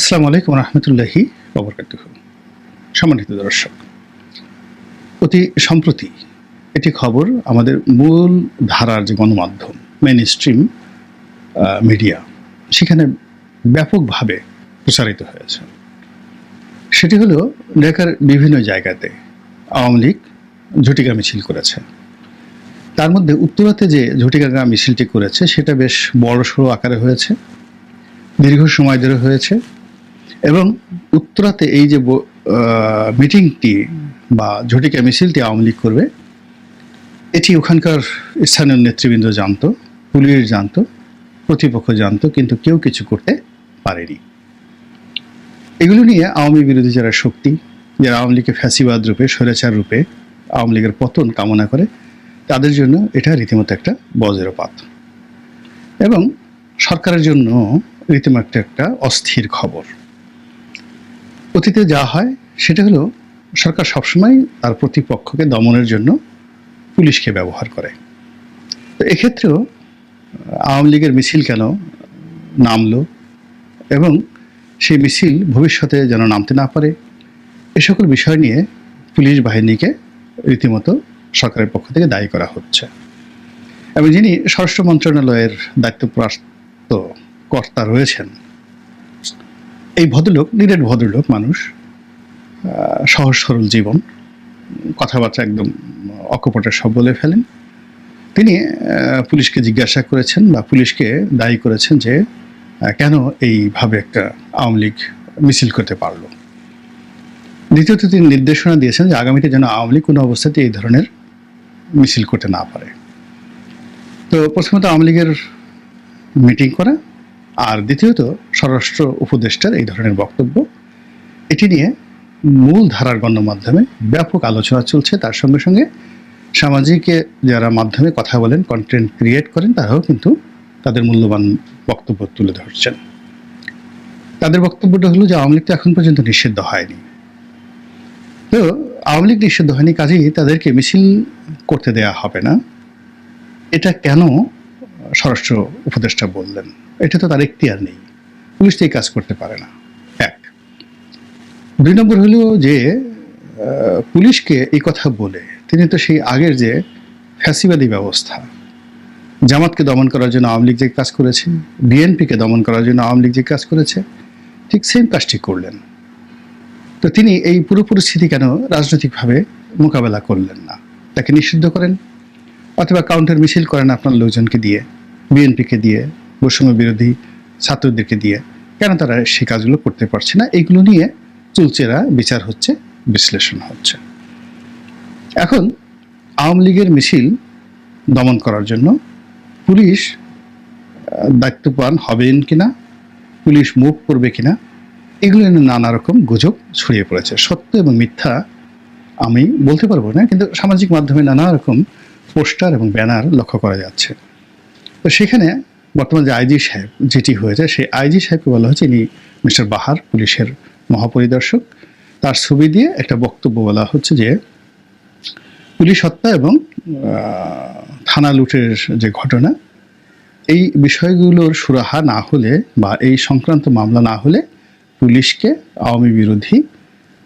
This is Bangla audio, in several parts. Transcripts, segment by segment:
আসসালামু আলাইকুম রহমতুল্লাহি ওয়া বারাকাতুহু। সম্মানিত দর্শক, অতি সম্প্রতি একটি খবর আমাদের মূল ধারার যে গণমাধ্যম মেইন স্ট্রিম মিডিয়া সেখানে ব্যাপকভাবে প্রচারিত হয়েছে। সেটি হলো ঢাকার বিভিন্ন জায়গাতে আওয়ামী লীগ ঝটিকা মিছিল করেছে। তার মধ্যে উত্তরাতে যে ঝটিকা মিছিলটি করেছে সেটা বেশ বড়সড় আকারে হয়েছে, দীর্ঘ সময় ধরে হয়েছে এবং উত্তরাতে এই যে মিটিংটি বা ঝটিকা মিছিলটি আওয়ামী লীগ করবে এটি ওখানকার স্থানীয় নেতৃবৃন্দ জানতো, পুলিশ জানতো, প্রতিপক্ষ জানতো, কিন্তু কেউ কিছু করতে পারেনি। এগুলো নিয়ে আওয়ামী বিরোধী যারা শক্তি, যারা আওয়ামী লীগকে ফ্যাসিবাদ রূপে, স্বৈরাচার রূপে আওয়ামী লীগের পতন কামনা করে, তাদের জন্য এটা রীতিমতো একটা বজ্রপাত এবং সরকারের জন্য রীতিমতো একটা অস্থির খবর। অতীতে যা হয় সেটা হলো সরকার সবসময় তার প্রতিপক্ষকে দমনের জন্য পুলিশকে ব্যবহার করে। তো এক্ষেত্রেও আওয়ামী লীগের মিছিল কেন নামলো এবং সেই মিছিল ভবিষ্যতে যেন নামতে না পারে, এ সকল বিষয় নিয়ে পুলিশ বাহিনীকে রীতিমতো সরকারের পক্ষ থেকে দায়ী করা হচ্ছে। এবং যিনি স্বরাষ্ট্র মন্ত্রণালয়ের দায়িত্বপ্রাপ্ত কর্তা রয়েছেন, এই ভদ্রলোক নিরেট ভদ্রলোক মানুষ, সহজ সরল জীবন, কথাবার্তা একদম অকপটের সব বলে ফেলেন। তিনি পুলিশকে জিজ্ঞাসা করেছেন বা পুলিশকে দায়ী করেছেন যে কেন এইভাবে একটা আওয়ামী লীগ মিছিল করতে পারলো। দ্বিতীয়ত তিনি নির্দেশনা দিয়েছেন যে আগামীতে যেন আওয়ামী লীগ কোনো অবস্থাতে এই ধরনের মিছিল করতে না পারে। তো প্রথমত আওয়ামী লীগের মিটিং করা, আর দ্বিতীয়ত স্বরাষ্ট্র উপদেষ্টার এই ধরনের বক্তব্য, এটি নিয়ে মূল ধারার গণমাধ্যমে ব্যাপক আলোচনা চলছে। তার সঙ্গে সঙ্গে সামাজিকে যারা মাধ্যমে কথা বলেন, কন্টেন্ট ক্রিয়েট করেন, তারাও কিন্তু তাদের মূল্যবান বক্তব্য তুলে ধরছেন। তাদের বক্তব্যটা হলো যে আওয়ামী লীগ তো এখন পর্যন্ত নিষিদ্ধ হয়নি, তো আওয়ামী লীগ নিষিদ্ধ হয়নি, কাজেই তাদেরকে মিছিল করতে দেয়া হবে না। এটা কেন স্বরাষ্ট্র উপদেষ্টা বললেন? এটা তো তার এখতিয়ার নেই, পুলিশ তো এই কাজ করতে পারে না। এক। দুই নম্বর হলো যে পুলিশকে এই কথা বলে তিনি তো সেই আগের যে ফ্যাসিবাদী ব্যবস্থা, জামাতকে দমন করার জন্য আওয়ামী লীগ যে কাজ করেছে, বিএনপিকে দমন করার জন্য আওয়ামী লীগ যে কাজ করেছে, ঠিক সেম কাজটি করলেন। তো তিনি এই পুরো পরিস্থিতি কেন রাজনৈতিকভাবে মোকাবেলা করলেন না? তাকে নিষিদ্ধ করেন অথবা কাউন্টার মিছিল করেন আপনার লোকজনকে দিয়ে, বিএনপিকে দিয়ে, বৈষম্য বিরোধী ছাত্রদেরকে দিয়ে। কেন তারা সেই কাজগুলো করতে পারছে না? এইগুলো নিয়ে চুলচেরা বিচার হচ্ছে, বিশ্লেষণ হচ্ছে। এখন আওয়ামী লীগের মিছিল দমন করার জন্য পুলিশ দায়িত্ববান হবেন কিনা, পুলিশ মুভ করবে কিনা, এগুলো নিয়ে নানা রকম গুজব ছড়িয়ে পড়েছে। সত্য এবং মিথ্যা আমি বলতে পারবো না, কিন্তু সামাজিক মাধ্যমে নানা রকম পোস্টার এবং ব্যানার লক্ষ্য করা যাচ্ছে। তো সেখানে বর্তমান যে আইজি সাহেব যেটি হয়েছে, সেই আইজি সাহেবকে বলা হচ্ছে ইনি মিস্টার বাহার, পুলিশের মহাপরিদর্শক। তার ছবি দিয়ে একটা বক্তব্য বলা হচ্ছে যে পুলিশ হত্যা এবং থানা লুটের যে ঘটনা, এই বিষয়গুলোর সুরাহা না হলে বা এই সংক্রান্ত মামলা না হলে পুলিশকে আওয়ামী বিরোধী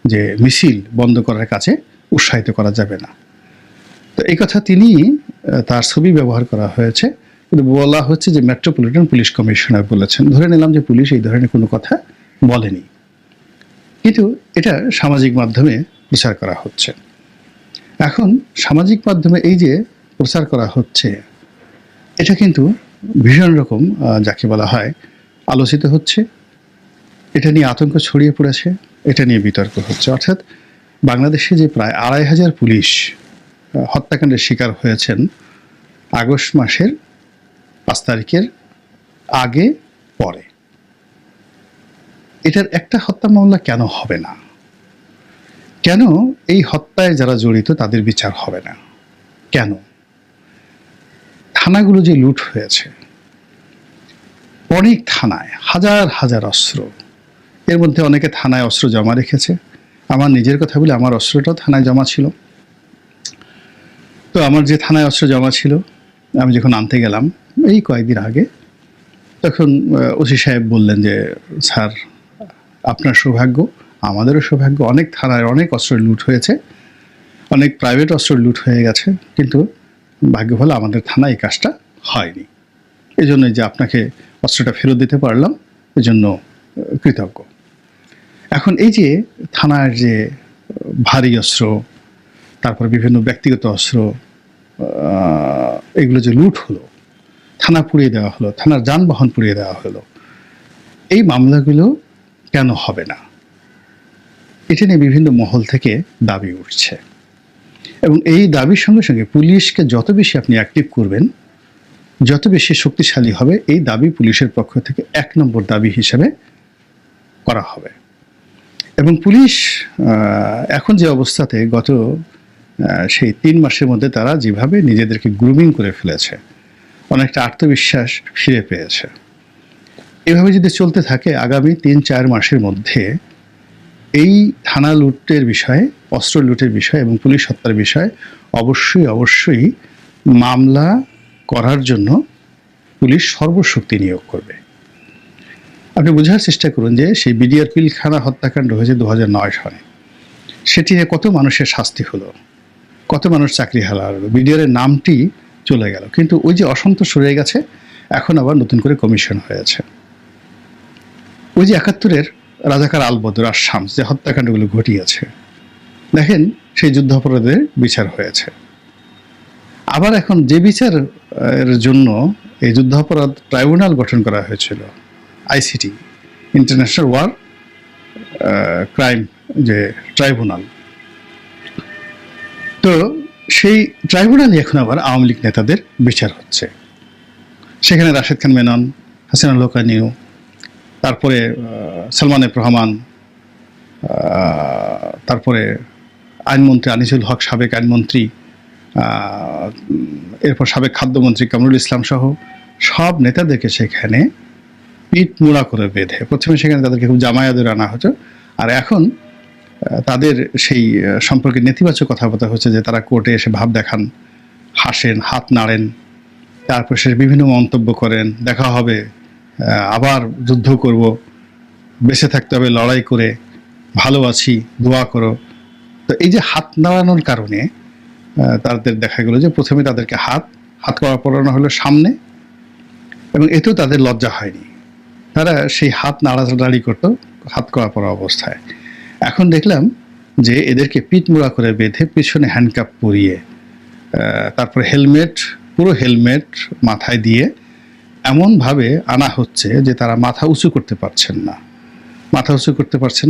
যে মিছিল বন্ধ করার কাছে উৎসাহিত করা যাবে না। তো এই কথা তিনি, তার ছবি ব্যবহার করা হয়েছে, কিন্তু বলা হচ্ছে যে মেট্রোপলিটন পুলিশ কমিশনার বলেছেন। ধরে নিলাম যে পুলিশ এই ধরনের কোনো কথা বলেনি, কিন্তু এটা সামাজিক মাধ্যমে প্রচার করা হচ্ছে। এখন সামাজিক মাধ্যমে এই যে প্রচার করা হচ্ছে, এটা কিন্তু ভীষণ রকম যাকে বলা হয় আলোচিত হচ্ছে, এটা নিয়ে আতঙ্ক ছড়িয়ে পড়েছে, এটা নিয়ে বিতর্ক হচ্ছে। অর্থাৎ বাংলাদেশে যে প্রায় ২৫০০ পুলিশ হত্যাকাণ্ডের শিকার হয়েছেন আগস্ট মাসের ৫ তারিখের আগে পরে, এটার একটা হত্যা মামলা কেন হবে না? কেন এই হত্যায় যারা জড়িত তাদের বিচার হবে না? কেন? থানাগুলো যে লুট হয়েছে, অনেক থানায় হাজার হাজার অস্ত্র, এর মধ্যে অনেকে থানায় অস্ত্র জমা রেখেছে। আমার নিজের কথা বলে, আমার অস্ত্রটাও থানায় জমা ছিল। তো আমার যে থানায় অস্ত্র জমা ছিল, আমি যখন আনতে গেলাম এই কয়েকদিন আগে, তখন ওসি সাহেব বললেন যে স্যার আপনার সৌভাগ্য, আমাদেরও সৌভাগ্য। অনেক থানায় অনেক অস্ত্র লুট হয়েছে, অনেক প্রাইভেট অস্ত্র লুট হয়ে গেছে, কিন্তু ভাগ্য ভালো আমাদের থানায় এই কাজটা হয়নি। এই জন্য যে আপনাকে অস্ত্রটা ফেরত দিতে পারলাম, এজন্য কৃতজ্ঞ। এখন এই যে থানার যে ভারী অস্ত্র, তারপর বিভিন্ন ব্যক্তিগত অস্ত্র, এগুলো যে লুট হলো, থানা পুড়িয়ে দেওয়া হলো, থানার যানবাহন পুড়িয়ে দেওয়া হলো, এই মামলাগুলো কেন হবে না? এটা নিয়ে বিভিন্ন মহল থেকে দাবি উঠছে, এবং এই দাবির সঙ্গে সঙ্গে পুলিশকে যত বেশি আপনি অ্যাক্টিভ করবেন, যত বেশি শক্তিশালী হবে, এই দাবি পুলিশের পক্ষ থেকে 1 নম্বর দাবি হিসেবে করা হবে। এবং পুলিশ এখন যে অবস্থাতে, গত সেই 3 মাসের মধ্যে তারা যেভাবে নিজেদেরকে গ্রুমিং করে ফেলেছে, অনেকটা আত্মবিশ্বাস ফিরে পেয়েছে। এভাবে যদি চলতে থাকে আগামী 3-4 মাসের মধ্যে এই থানা লুটের বিষয়ে, অস্ত্র লুটের বিষয় এবং পুলিশ হত্যার বিষয়ে অবশ্যই মামলা করার জন্য পুলিশ সর্বশক্তি নিয়োগ করবে। আপনি বোঝার চেষ্টা করুন যে সেই বিডিআর পিলখানা হত্যাকাণ্ড হয়েছে 2009 সালে, সেটি নিয়ে কত মানুষের শাস্তি হলো, কত মানুষ চাকরি হারালো, বিডিআরের নামটি চলে গেল, কিন্তু ওই যে অসন্তোষ রয়ে গেছে, এখন আবার নতুন করে কমিশন হয়েছে। ওই যে 71-এর রাজাকার আলবদর আর শামস যে হত্যাকাণ্ডগুলো ঘটিয়েছে, দেখেন সেই যুদ্ধাপরাধের বিচার হয়েছে। আবার এখন যে বিচারের জন্য এই যুদ্ধাপরাধ ট্রাইব্যুনাল গঠন করা হয়েছিল, আইসিটি, ইন্টারন্যাশনাল ওয়ার ক্রাইম যে ট্রাইব্যুনাল, তো সেই ট্রাইব্যুনালে এখন আবার আওয়ামী লীগ নেতাদের বিচার হচ্ছে। সেখানে রাশেদ খান মেনন, হাসিনা লোকানিউ, তারপরে সালমান এফ রহমান, তারপরে আইনমন্ত্রী আনিসুল হক, সাবেক আইনমন্ত্রী, এরপর সাবেক খাদ্যমন্ত্রী কামরুল ইসলাম সহ সব নেতাদেরকে সেখানে পিঠ মোড়া করে বেঁধে, প্রথমে সেখানে তাদেরকে খুব জামায়াদের আনা হতো, আর এখন তাদের সেই সম্পর্কে নেতিবাচক কথাবার্তা হচ্ছে যে তারা কোর্টে এসে ভাব দেখান, হাসেন, হাত নাড়েন, তারপর সে বিভিন্ন মন্তব্য করেন, দেখা হবে, আবার যুদ্ধ করব, বেঁচে থাকতে হবে লড়াই করে, ভালো আছি, দোয়া করো। তো এই যে হাত নাড়ানোর কারণে তাদের দেখা গেল যে প্রথমে তাদেরকে হাত করা পড়ানো হলো সামনে, এবং এতেও তাদের লজ্জা হয়নি, তারা সেই হাত নাড়াচাড়ি করতো হাত করা পড়া অবস্থায়। এখন দেখলাম যে এদেরকে পিঠ মোড়া করে বেঁধে পিছনে হ্যান্ডকাপ পরিয়ে, তারপর হেলমেট, পুরো হেলমেট মাথায় দিয়ে এমনভাবে আনা হচ্ছে যে তারা মাথা উঁচু করতে পারছেন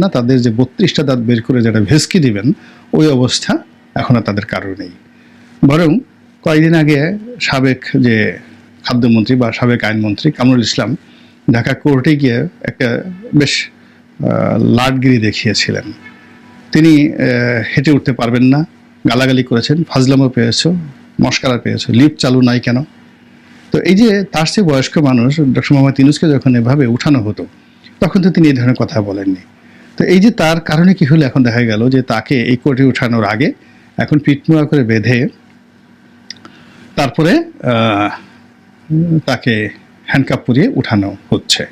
না, তাদের যে 32টা দাঁত বের করে যেটা ভেস্কি দিবেন, ওই অবস্থা এখন আর তাদের কারো নেই। বরং কয়েকদিন আগে সাবেক যে খাদ্যমন্ত্রী বা সাবেক আইনমন্ত্রী কামরুল ইসলাম ঢাকা কোর্টে গিয়ে একটা বেশ লাটগিরি দেখিয়েছিলেন। তিনি হেঁটে উঠতে পারবেন না, গালাগালি করেছেন, ফাজলামও পেয়েছো, মস্কারা পেয়েছো, লিফট চালু নাই কেন। তো এই যে তার চেয়ে বয়স্ক মানুষ ডক্টর মোহাম্মদ ইউনূসকে যখন এভাবে উঠানো হতো, তখন তো তিনি এই ধরনের কথা বলেননি। তো এই যে তার কারণে কি হলো, এখন দেখা গেল যে তাকে এই কোর্টে উঠানোর আগে এখন পিঠমোড়া করে বেঁধে তারপরে তাকে হ্যান্ডকাপ পরিয়ে উঠানো হচ্ছে,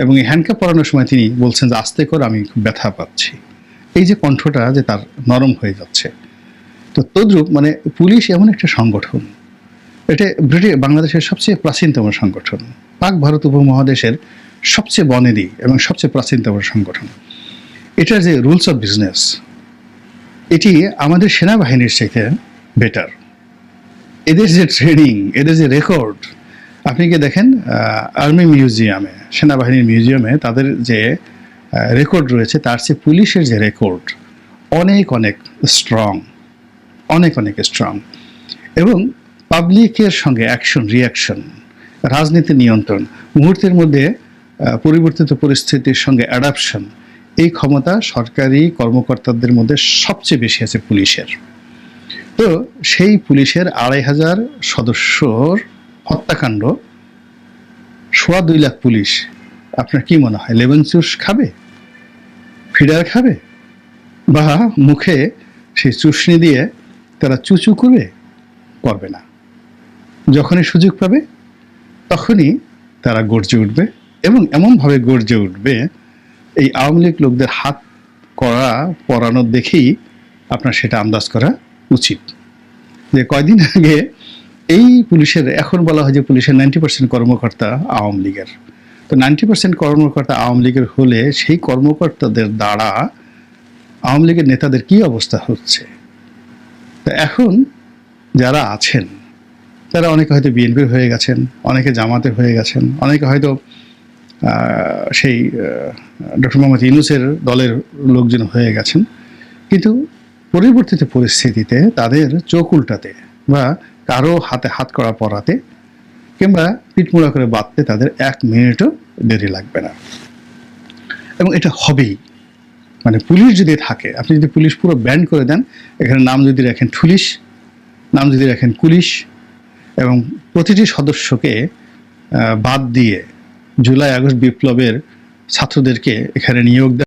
এবং এই হ্যান্ডকাপ পরানোর সময় তিনি বলছেন যে আস্তে করে আমি খুব ব্যথা পাচ্ছি। এই যে কণ্ঠটা যে তার নরম হয়ে যাচ্ছে। তো তদ্রূপ মানে পুলিশ এমন একটা সংগঠন, এটা বাংলাদেশের সবচেয়ে প্রাচীনতম সংগঠন, পাক ভারত উপমহাদেশের সবচেয়ে বনেদি এবং সবচেয়ে প্রাচীনতম সংগঠন। এটার যে রুলস অফ বিজনেস, এটি আমাদের সেনাবাহিনীর চাইতে বেটার। এদের যে ট্রেনিং, এদের যে রেকর্ড, আপনি কি দেখেন আর্মি মিউজিয়ামে, সেনাবাহিনীর মিউজিয়ামে তাদের যে রেকর্ড রয়েছে, তার চেয়ে পুলিশের যে রেকর্ড অনেক স্ট্রং, অনেক স্ট্রং। এবং পাবলিকের সঙ্গে অ্যাকশন রিয়াকশন, রাজনীতি নিয়ন্ত্রণ, মুহূর্তের মধ্যে পরিবর্তিত পরিস্থিতির সঙ্গে অ্যাডাপশন, এই ক্ষমতা সরকারি কর্মকর্তাদের মধ্যে সবচেয়ে বেশি আছে পুলিশের। তো সেই পুলিশের 2500 সদস্যর হত্যাকাণ্ড, 2.25 লাখ পুলিশ, আপনার কি মনে হয় লেমন জুস খাবে, ফিডার খাবে, বা মুখে সেই চুষনি দিয়ে তারা চুচু করবে না। যখনই সুযোগ পাবে তখনই তারা গর্জে উঠবে, এবং এমনভাবে গর্জে উঠবে এই আওয়ামী লীগ লোকদের হাত করা পরানো দেখেই আপনার সেটা আন্দাজ করা উচিত। যে কয়দিন আগে এই পুলিশের, এখন বলা হয় যে পুলিশের 90% কর্মকর্তা আওয়ামী লীগের, তো 90% কর্মকর্তা আওয়ামী লীগের হলে সেই কর্মকর্তাদের দ্বারা আওয়ামী লীগের নেতাদের কি অবস্থা হচ্ছে। তো এখন যারা আছেন তারা অনেকে হয়তো বিএনপির হয়ে গেছেন, অনেকে জামাতের হয়ে গেছেন, অনেকে হয়তো সেই ডক্টর মোহাম্মদ ইউনূসের দলের লোকজন হয়ে গেছেন। কিন্তু পরিবর্তিত পরিস্থিতিতে তাদের চোখ উল্টাতে বা কারো হাতে হাত করা পরাতে কিংবা পিঠমোড়া করে বাঁধতে তাদের 1 মিনিটও দেরি লাগবে না, এবং এটা হবেই। মানে পুলিশ যদি থাকে, আপনি যদি পুলিশ পুরো ব্যান্ড করে দেন, এখানে নাম যদি রাখেন পুলিশ, নাম যদি রাখেন পুলিশ, এবং প্রতিটি সদস্যকে বাদ দিয়ে জুলাই আগস্ট বিপ্লবের ছাত্রদেরকে এখানে নিয়োগ দেন।